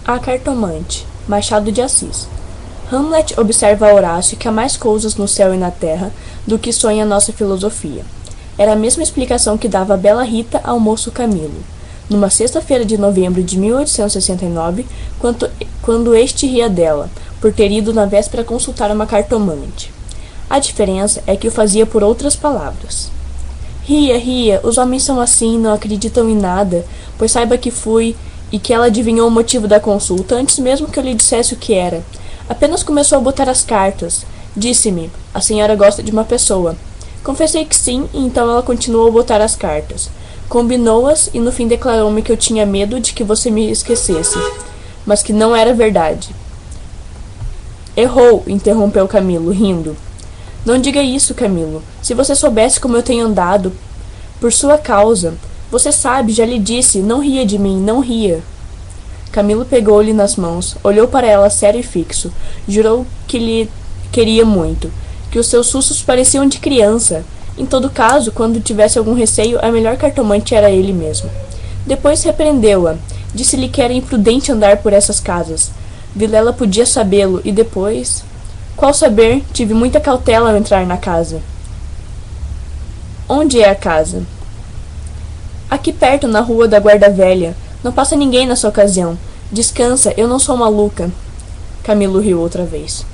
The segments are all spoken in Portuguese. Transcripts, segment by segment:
A Cartomante, Machado de Assis. Hamlet observa a Horácio que há mais coisas no céu e na terra do que sonha nossa filosofia. Era a mesma explicação que dava a bela Rita ao moço Camilo, numa sexta-feira de novembro de 1869, quando este ria dela, por ter ido na véspera consultar uma cartomante. A diferença é que o fazia por outras palavras. Ria, ria, os homens são assim, não acreditam em nada, pois saiba que fui e que ela adivinhou o motivo da consulta antes mesmo que eu lhe dissesse o que era. Apenas começou a botar as cartas. Disse-me, a senhora gosta de uma pessoa. Confessei que sim, e então ela continuou a botar as cartas. Combinou-as e no fim declarou-me que eu tinha medo de que você me esquecesse, mas que não era verdade. Errou, interrompeu Camilo, rindo. Não diga isso, Camilo. Se você soubesse como eu tenho andado, por sua causa. Você sabe, já lhe disse, não ria de mim, não ria. Camilo pegou-lhe nas mãos, olhou para ela sério e fixo, jurou que lhe queria muito, que os seus sussos pareciam de criança. Em todo caso, quando tivesse algum receio, a melhor cartomante era ele mesmo. Depois repreendeu-a, disse-lhe que era imprudente andar por essas casas. Vilela podia sabê-lo, e depois... Qual saber, tive muita cautela ao entrar na casa. Onde é a casa? Aqui perto, na rua da Guarda Velha. Não passa ninguém nessa ocasião. Descansa, eu não sou maluca. Camilo riu outra vez.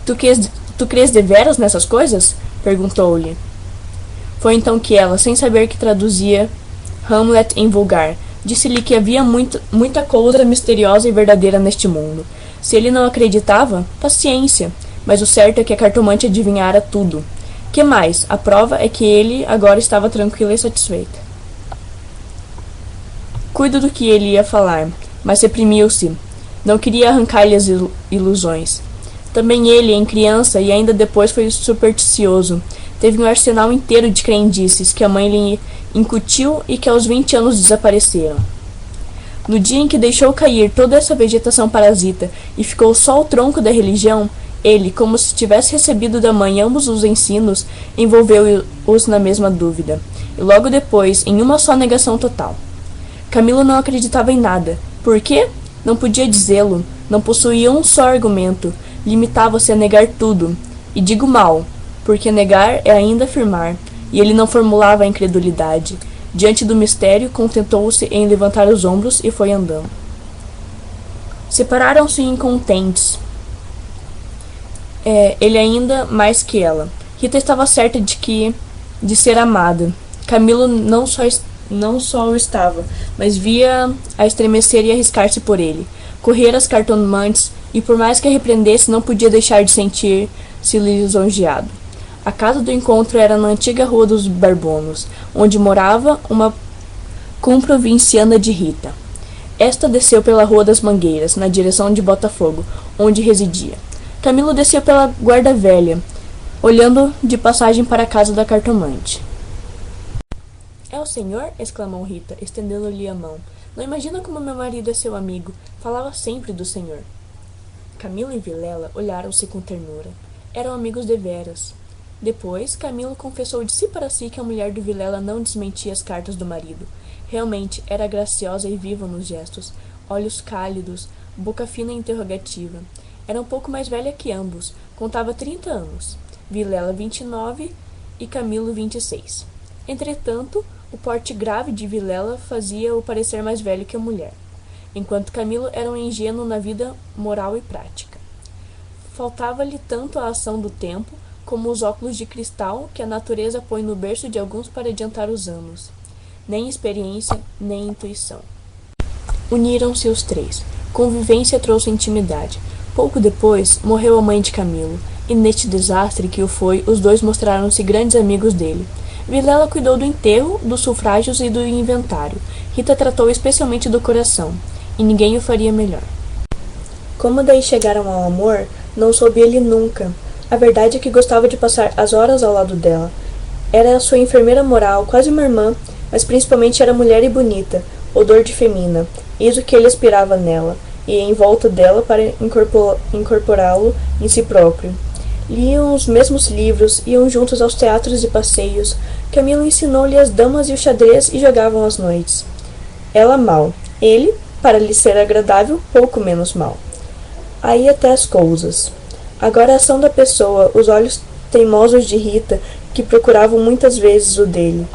Tu crês deveras nessas coisas? Perguntou-lhe. Foi então que ela, sem saber que traduzia Hamlet em vulgar, disse-lhe que havia muita coisa misteriosa e verdadeira neste mundo. Se ele não acreditava, paciência, mas o certo é que a cartomante adivinhara tudo. Que mais? A prova é que ele agora estava tranquila e satisfeita. Cuido do que ele ia falar, mas reprimiu-se. Não queria arrancar-lhe as ilusões. Também ele, em criança e ainda depois, foi supersticioso. Teve um arsenal inteiro de crendices que a mãe lhe incutiu e que aos 20 anos desapareceram. No dia em que deixou cair toda essa vegetação parasita e ficou só o tronco da religião, ele, como se tivesse recebido da mãe ambos os ensinos, envolveu-os na mesma dúvida, e logo depois, em uma só negação total. Camilo não acreditava em nada. Por quê? Não podia dizê-lo. Não possuía um só argumento. Limitava-se a negar tudo. E digo mal, porque negar é ainda afirmar. E ele não formulava a incredulidade. Diante do mistério, contentou-se em levantar os ombros e foi andando. Separaram-se incontentes. Ele ainda mais que ela. Rita estava certa de ser amada. Camilo não só o estava, mas via a estremecer e arriscar-se por ele. Correr as cartomantes, e por mais que a repreendesse, não podia deixar de sentir-se lisonjeado. A casa do encontro era na antiga Rua dos Barbonos, onde morava uma comprovinciana de Rita. Esta desceu pela Rua das Mangueiras, na direção de Botafogo, onde residia. Camilo desceu pela Guarda Velha, olhando de passagem para a casa da cartomante. É o senhor? Exclamou Rita, estendendo-lhe a mão. Não imagina como meu marido é seu amigo. Falava sempre do senhor. Camilo e Vilela olharam-se com ternura. Eram amigos deveras. Depois, Camilo confessou de si para si que a mulher do Vilela não desmentia as cartas do marido. Realmente, era graciosa e viva nos gestos, olhos cálidos, boca fina e interrogativa. Era um pouco mais velha que ambos. Contava 30 anos. Vilela 29 e Camilo 26. Entretanto, o porte grave de Vilela fazia-o parecer mais velho que a mulher, enquanto Camilo era um ingênuo na vida moral e prática. Faltava-lhe tanto a ação do tempo, como os óculos de cristal que a natureza põe no berço de alguns para adiantar os anos. Nem experiência, nem intuição. Uniram-se os três. Convivência trouxe intimidade. Pouco depois, morreu a mãe de Camilo, e neste desastre que o foi, os dois mostraram-se grandes amigos dele. Vilela cuidou do enterro, dos sufrágios e do inventário. Rita tratou especialmente do coração, e ninguém o faria melhor. Como daí chegaram ao amor, não soube ele nunca. A verdade é que gostava de passar as horas ao lado dela. Era a sua enfermeira moral, quase uma irmã, mas principalmente era mulher e bonita, odor de femina, eis o que ele aspirava nela, e em volta dela para incorporá-lo em si próprio. Liam os mesmos livros, iam juntos aos teatros e passeios. Camilo ensinou-lhe as damas e o xadrez e jogavam às noites. Ela mal. Ele, Para lhe ser agradável, pouco menos mal. Aí até as coisas. Agora a ação da pessoa, os olhos teimosos de Rita, que procuravam muitas vezes o dele,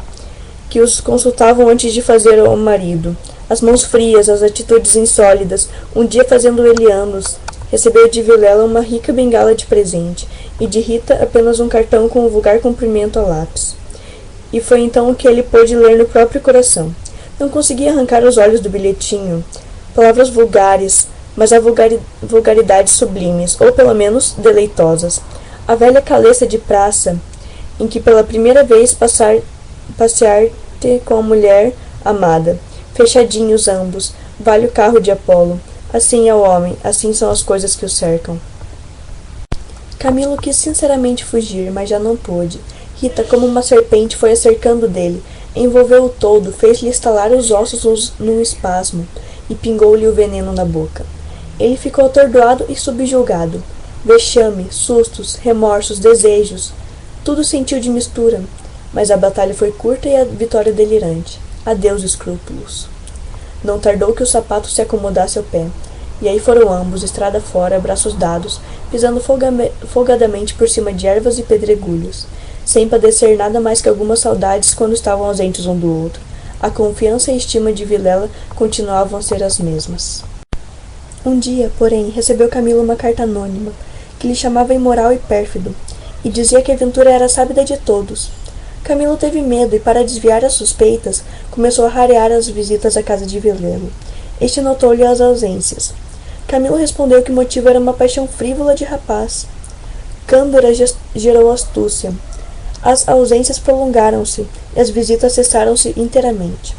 que os consultavam antes de fazer ao marido, as mãos frias, as atitudes insólidas, um dia fazendo ele anos, recebeu de Vilela uma rica bengala de presente, e de Rita apenas um cartão com o vulgar cumprimento a lápis. E foi então que ele pôde ler no próprio coração. Não conseguia arrancar os olhos do bilhetinho. Palavras vulgares, mas há vulgaridades sublimes, ou pelo menos deleitosas. A velha calesta de praça, em que pela primeira vez passear-te com a mulher amada. Fechadinhos ambos, vale o carro de Apolo. Assim é o homem, assim são as coisas que o cercam. Camilo quis sinceramente fugir, mas já não pôde. Rita, como uma serpente, foi acercando dele, envolveu-o todo, fez-lhe estalar os ossos num espasmo, e pingou-lhe o veneno na boca. Ele ficou atordoado e subjugado. Vexame, sustos, remorsos, desejos, tudo sentiu de mistura, mas a batalha foi curta e a vitória delirante. Adeus escrúpulos. Não tardou que o sapato se acomodasse ao pé, e aí foram ambos, estrada fora, braços dados, pisando folgadamente por cima de ervas e pedregulhos, sem padecer nada mais que algumas saudades quando estavam ausentes um do outro. A confiança e a estima de Vilela continuavam a ser as mesmas. Um dia, porém, recebeu Camilo uma carta anônima, que lhe chamava imoral e pérfido, e dizia que a aventura era sábida de todos. Camilo teve medo e, para desviar as suspeitas, começou a rarear as visitas à casa de Vilela. Este notou-lhe as ausências. Camilo respondeu que o motivo era uma paixão frívola de rapaz. Cândora gerou astúcia. As ausências prolongaram-se, e as visitas cessaram-se inteiramente.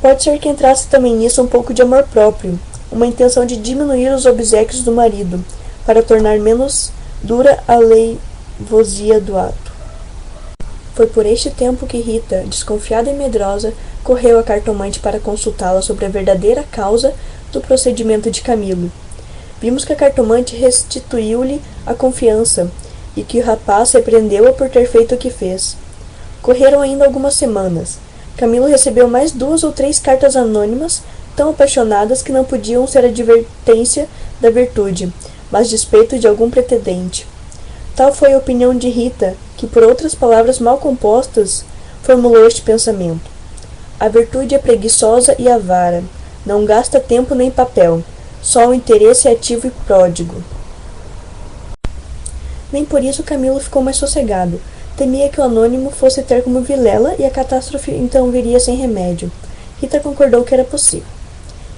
Pode ser que entrasse também nisso um pouco de amor próprio, uma intenção de diminuir os obséquios do marido, para tornar menos dura a leivosia do ato. Foi por este tempo que Rita, desconfiada e medrosa, correu à cartomante para consultá-la sobre a verdadeira causa do procedimento de Camilo. Vimos que a cartomante restituiu-lhe a confiança e que o rapaz repreendeu-a por ter feito o que fez. Correram ainda algumas semanas. Camilo recebeu mais 2 ou 3 cartas anônimas, tão apaixonadas que não podiam ser advertência da virtude, mas despeito de algum pretendente. Tal foi a opinião de Rita, que, por outras palavras mal compostas, formulou este pensamento. A virtude é preguiçosa e avara, não gasta tempo nem papel, só o interesse ativo e pródigo. Nem por isso Camilo ficou mais sossegado. Temia que o anônimo fosse ter como Vilela e a catástrofe então viria sem remédio. Rita concordou que era possível.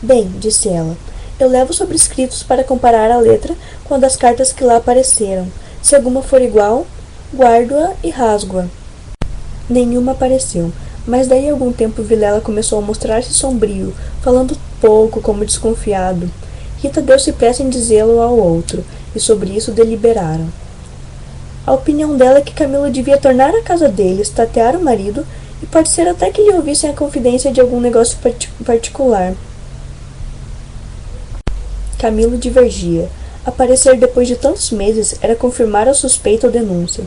Bem, disse ela, eu levo sobrescritos para comparar a letra com a das cartas que lá apareceram. Se alguma for igual, guardo-a e rasgo-a. Nenhuma apareceu, mas daí a algum tempo Vilela começou a mostrar-se sombrio, falando pouco, como desconfiado. Rita deu-se pressa em dizê-lo ao outro, e sobre isso deliberaram. A opinião dela é que Camilo devia tornar a casa deles, tatear o marido, e pode ser até que lhe ouvissem a confidência de algum negócio particular. Camilo divergia. Aparecer depois de tantos meses era confirmar a suspeita ou denúncia.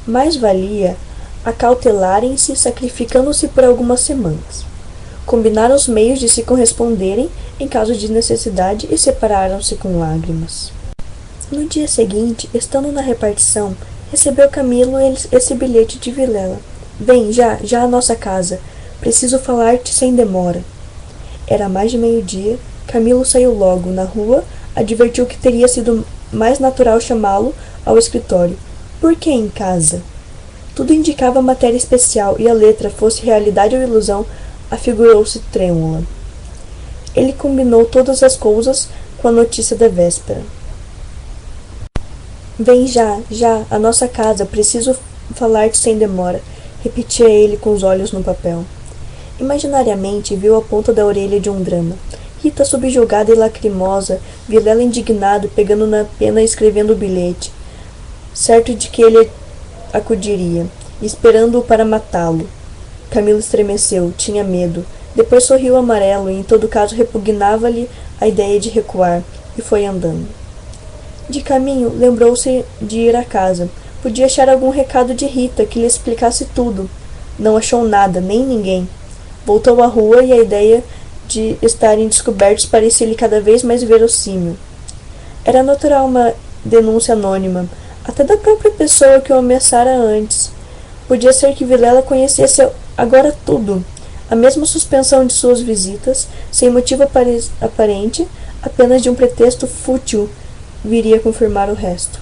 Mais valia acautelarem-se, sacrificando-se por algumas semanas. Combinaram os meios de se corresponderem em caso de necessidade e separaram-se com lágrimas. No dia seguinte, estando na repartição, recebeu Camilo esse bilhete de Vilela. Vem, já à nossa casa. Preciso falar-te sem demora. Era mais de meio-dia. Camilo saiu logo. Na rua, advertiu que teria sido mais natural chamá-lo ao escritório. Por que em casa? Tudo indicava matéria especial, e a letra, fosse realidade ou ilusão, afigurou-se trêmula. Ele combinou todas as coisas com a notícia da véspera. Vem já, à nossa casa, preciso falar-te sem demora, repetia ele com os olhos no papel. Imaginariamente viu a ponta da orelha de um drama. Rita subjugada e lacrimosa, Vilela indignado, pegando na pena e escrevendo o bilhete, certo de que ele acudiria, esperando-o para matá-lo. Camilo estremeceu, tinha medo. Depois sorriu amarelo e, em todo caso, repugnava-lhe a ideia de recuar, e foi andando. De caminho, lembrou-se de ir à casa. Podia achar algum recado de Rita que lhe explicasse tudo. Não achou nada, nem ninguém. Voltou à rua e a ideia de estarem descobertos parecia-lhe cada vez mais verossímil. Era natural uma denúncia anônima, até da própria pessoa que o ameaçara antes. Podia ser que Vilela conhecesse agora tudo, a mesma suspensão de suas visitas, sem motivo aparente, apenas de um pretexto fútil, viria confirmar o resto.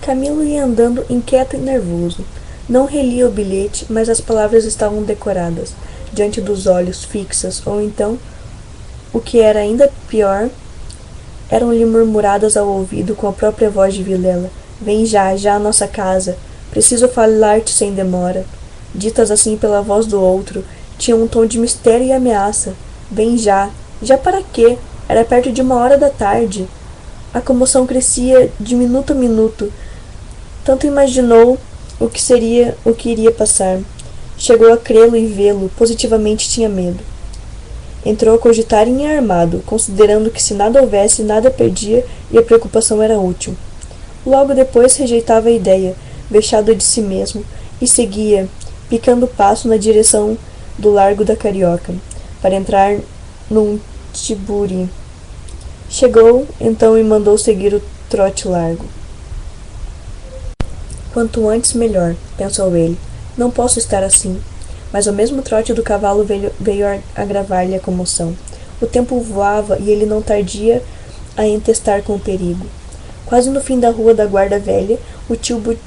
Camilo ia andando inquieto e nervoso. Não relia o bilhete, mas as palavras estavam decoradas, diante dos olhos, fixas, ou então, o que era ainda pior, eram-lhe murmuradas ao ouvido com a própria voz de Vilela. Vem já, já à nossa casa. Preciso falar-te sem demora. Ditas assim pela voz do outro, tinham um tom de mistério e ameaça. Vem já. Já para quê? Era perto de 1 hora da tarde. A comoção crescia de minuto a minuto. Tanto imaginou o que iria passar. Chegou a crê-lo e vê-lo. Positivamente tinha medo. Entrou a cogitar em ir armado, considerando que se nada houvesse, nada perdia e a preocupação era útil. Logo depois rejeitava a ideia, vexado de si mesmo, e seguia, picando o passo na direção do Largo da Carioca, para entrar num tiburi. Chegou, então, e mandou seguir o trote largo. Quanto antes, melhor, pensou ele. Não posso estar assim. Mas o mesmo trote do cavalo veio agravar-lhe a comoção. O tempo voava e ele não tardia a entestar com o perigo. Quase no fim da rua da Guarda Velha, o tiburi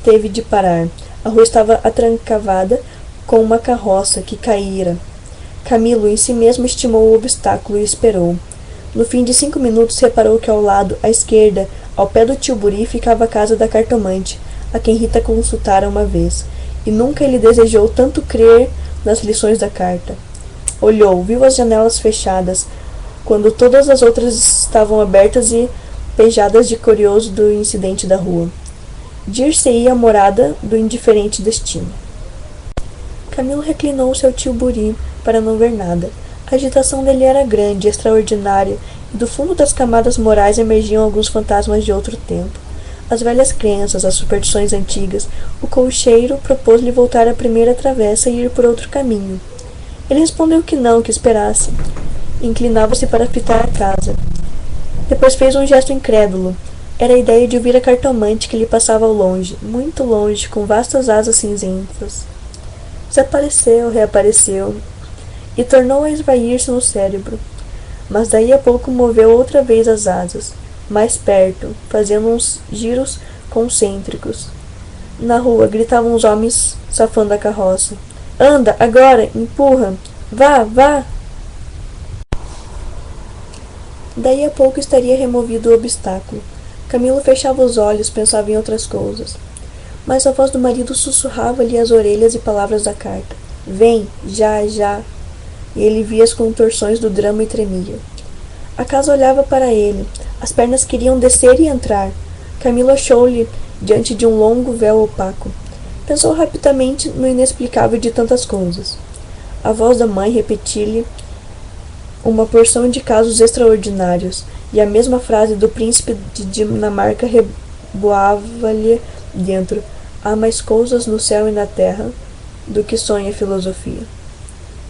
teve de parar. A rua estava atrancavada com uma carroça que caíra. Camilo em si mesmo estimou o obstáculo e esperou. No fim de 5 minutos reparou que ao lado, à esquerda, ao pé do tiburi, ficava a casa da cartomante, a quem Rita consultara uma vez. E nunca ele desejou tanto crer nas lições da carta. Olhou, viu as janelas fechadas, quando todas as outras estavam abertas e pejadas de curioso do incidente da rua. Dir-se-ia a morada do indiferente destino. Camilo reclinou-se ao tiburi para não ver nada. A agitação dele era grande, extraordinária, e do fundo das camadas morais emergiam alguns fantasmas de outro tempo. As velhas crenças, as superstições antigas, o cocheiro propôs-lhe voltar à primeira travessa e ir por outro caminho. Ele respondeu que não, que esperasse. Inclinava-se para fitar a casa. Depois fez um gesto incrédulo. Era a ideia de ouvir a cartomante que lhe passava ao longe, muito longe, com vastas asas cinzentas. Desapareceu, reapareceu, e tornou a esvair-se no cérebro. Mas daí a pouco moveu outra vez as asas, mais perto, fazendo uns giros concêntricos. Na rua gritavam os homens, safando a carroça. Anda, agora, empurra! Vá, vá! Daí a pouco estaria removido o obstáculo. Camilo fechava os olhos, pensava em outras coisas. Mas a voz do marido sussurrava-lhe às orelhas e palavras da carta. Vem, já, já! E ele via as contorções do drama e tremia. A casa olhava para ele. As pernas queriam descer e entrar. Camilo achou-lhe diante de um longo véu opaco. Pensou rapidamente no inexplicável de tantas coisas. A voz da mãe repetia-lhe uma porção de casos extraordinários, e a mesma frase do príncipe de Dinamarca reboava-lhe dentro. Há mais coisas no céu e na terra do que sonha a filosofia.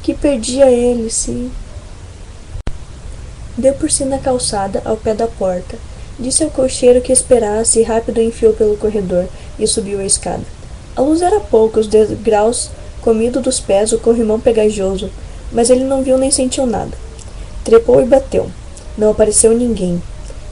Que perdia ele, se... Deu por si na calçada, ao pé da porta. Disse ao cocheiro que esperasse e rápido enfiou pelo corredor e subiu a escada. A luz era pouca, os degraus comido dos pés, o corrimão pegajoso, mas ele não viu nem sentiu nada. Trepou e bateu. Não apareceu ninguém.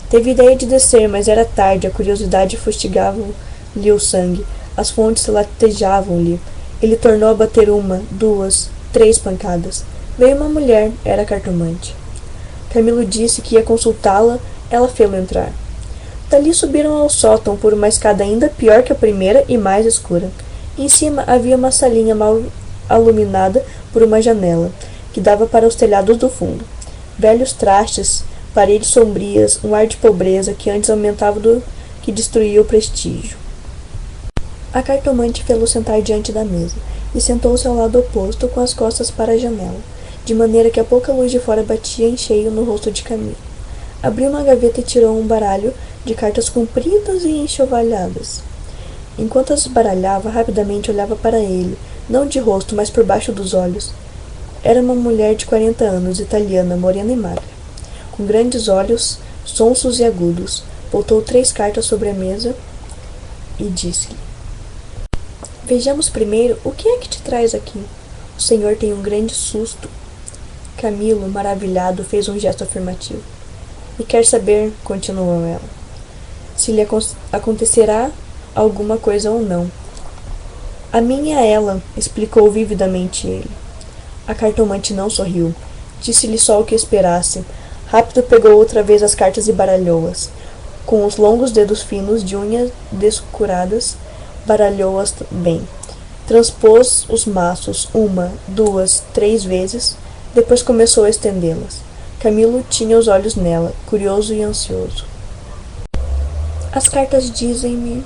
Teve ideia de descer, mas era tarde, a curiosidade fustigava-lhe o sangue, as fontes latejavam-lhe. Ele tornou a bater 1, 2, 3 pancadas. Veio uma mulher, era a cartomante. Camilo disse que ia consultá-la, ela fê-lo entrar. Dali subiram ao sótão por uma escada ainda pior que a primeira e mais escura. Em cima havia uma salinha mal iluminada por uma janela, que dava para os telhados do fundo. Velhos trastes, paredes sombrias, um ar de pobreza que antes aumentava do que destruía o prestígio. A cartomante fê-lo sentar diante da mesa, e sentou-se ao lado oposto, com as costas para a janela, de maneira que a pouca luz de fora batia em cheio no rosto de Camilo. Abriu uma gaveta e tirou um baralho de cartas compridas e enxovalhadas. Enquanto as baralhava, rapidamente olhava para ele, não de rosto, mas por baixo dos olhos. Era uma mulher de 40 anos, italiana, morena e magra, com grandes olhos, sonsos e agudos. Voltou 3 cartas sobre a mesa e disse-lhe: Vejamos primeiro o que é que te traz aqui. O senhor tem um grande susto. Camilo, maravilhado, fez um gesto afirmativo. E quer saber, continuou ela, se lhe acontecerá alguma coisa ou não. A mim e a ela, explicou vividamente ele. A cartomante não sorriu. Disse-lhe só o que esperasse. Rápido pegou outra vez as cartas e baralhou-as. Com os longos dedos finos de unhas descuradas, baralhou-as bem. Transpôs os maços 1, 2, 3 vezes, depois começou a estendê-las. Camilo tinha os olhos nela, curioso e ansioso. As cartas dizem-me...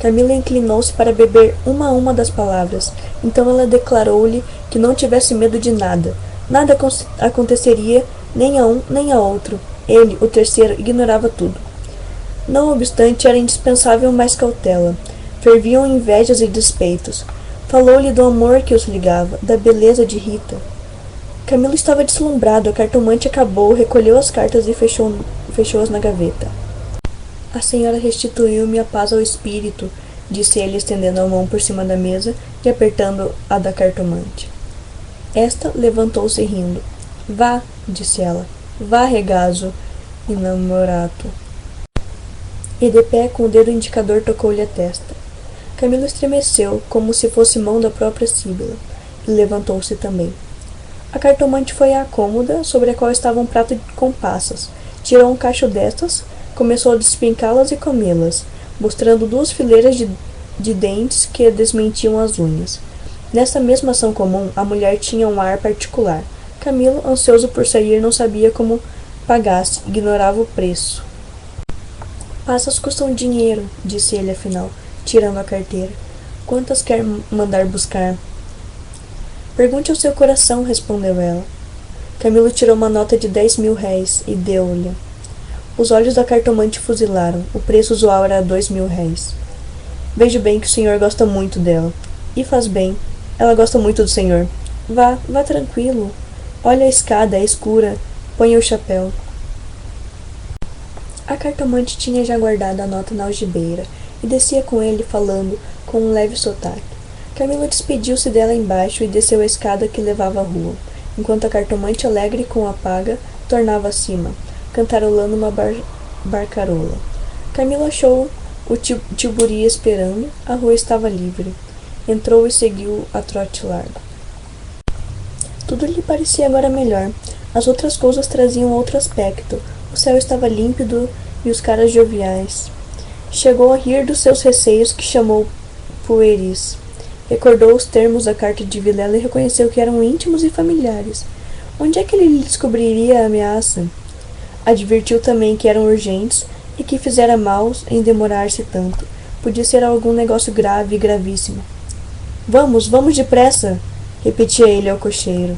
Camila inclinou-se para beber uma a uma das palavras. Então ela declarou-lhe que não tivesse medo de nada. Nada aconteceria nem a um nem a outro. Ele, o terceiro, ignorava tudo. Não obstante, era indispensável mais cautela. Ferviam invejas e despeitos. Falou-lhe do amor que os ligava, da beleza de Rita. Camilo estava deslumbrado. A cartomante acabou, recolheu as cartas e fechou-as na gaveta. A senhora restituiu-me a paz ao espírito, disse ele, estendendo a mão por cima da mesa e apertando a da cartomante. Esta levantou-se rindo. Vá, disse ela. Vá, regazo, inamorato. E de pé, com o dedo indicador, tocou-lhe a testa. Camilo estremeceu, como se fosse mão da própria Síbila, e levantou-se também. A cartomante foi à cômoda, sobre a qual estava um prato com passas. Tirou um cacho destas, começou a despencá-las e comê-las, mostrando 2 fileiras de dentes que desmentiam as unhas. Nessa mesma ação comum, a mulher tinha um ar particular. Camilo, ansioso por sair, não sabia como pagasse, ignorava o preço. Passas custam dinheiro, disse ele afinal, tirando a carteira. Quantas quer mandar buscar? Pergunte ao seu coração, respondeu ela. Camilo tirou uma nota de 10.000 e deu-lhe. Os olhos da cartomante fuzilaram. O preço usual era 2.000. Vejo bem que o senhor gosta muito dela. E faz bem. Ela gosta muito do senhor. Vá tranquilo. Olha a escada, é escura. Ponha o chapéu. A cartomante tinha já guardado a nota na algibeira e descia com ele, falando com um leve sotaque. Camilo despediu-se dela embaixo e desceu a escada que levava à rua, enquanto a cartomante, alegre com a paga, tornava acima, cantarolando uma barcarola. Camilo achou o tilbury esperando. A rua estava livre. Entrou e seguiu a trote largo. Tudo lhe parecia agora melhor. As outras coisas traziam outro aspecto. O céu estava límpido e os caras joviais. Chegou a rir dos seus receios, que chamou pueris. Recordou os termos da carta de Vilela e reconheceu que eram íntimos e familiares. Onde é que ele lhe descobriria a ameaça? Advertiu também que eram urgentes e que fizera mal em demorar-se tanto. Podia ser algum negócio grave e gravíssimo. Vamos depressa! Repetia ele ao cocheiro.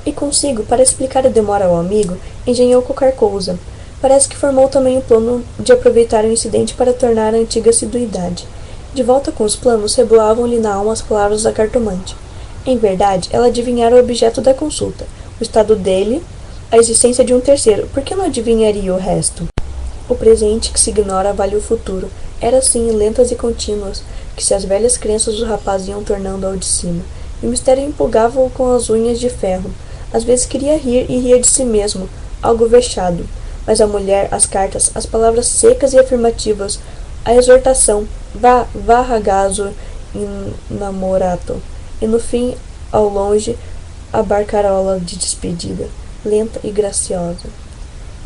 E consigo, para explicar a demora ao amigo, engenhou qualquer coisa. Parece que formou também o plano de aproveitar o incidente para tornar a antiga assiduidade. De volta com os planos, reboavam-lhe na alma as palavras da cartomante. Em verdade, ela adivinhara o objeto da consulta, o estado dele, a existência de um terceiro. Por que não adivinharia o resto? O presente que se ignora vale o futuro. Era assim, lentas e contínuas, que se as velhas crenças do rapaz iam tornando ao de cima. E o mistério empolgava-o com as unhas de ferro. Às vezes queria rir e ria de si mesmo, algo vexado. Mas a mulher, as cartas, as palavras secas e afirmativas, a exortação, vá ragazzo innamorato, e no fim, ao longe, a barcarola de despedida, lenta e graciosa.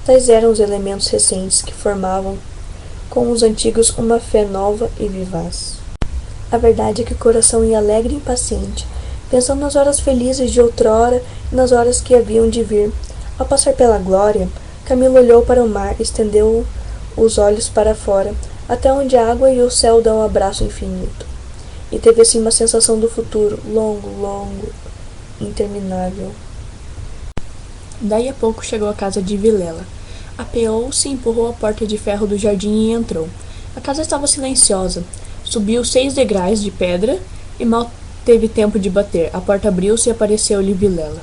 Tais eram os elementos recentes que formavam com os antigos uma fé nova e vivaz. A verdade é que o coração ia alegre e impaciente, pensando nas horas felizes de outrora e nas horas que haviam de vir. Ao passar pela glória, Camilo olhou para o mar e estendeu os olhos para fora, até onde a água e o céu dão um abraço infinito. E teve assim uma sensação do futuro, longo, interminável. Daí a pouco chegou à casa de Vilela. Apeou-se, empurrou a porta de ferro do jardim e entrou. A casa estava silenciosa. Subiu 6 degraus de pedra e mal teve tempo de bater. A porta abriu-se e apareceu-lhe Vilela.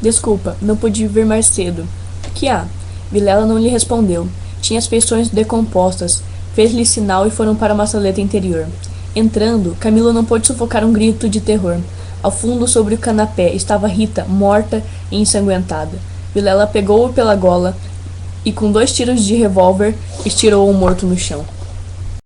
Desculpa, não pude vir mais cedo. Que há? Vilela não lhe respondeu. Tinha as feições decompostas. Fez-lhe sinal e foram para uma saleta interior. Entrando, Camilo não pôde sufocar um grito de terror. Ao fundo, sobre o canapé, estava Rita, morta e ensanguentada. Vilela pegou-o pela gola e, com 2 tiros de revólver, estirou o morto no chão.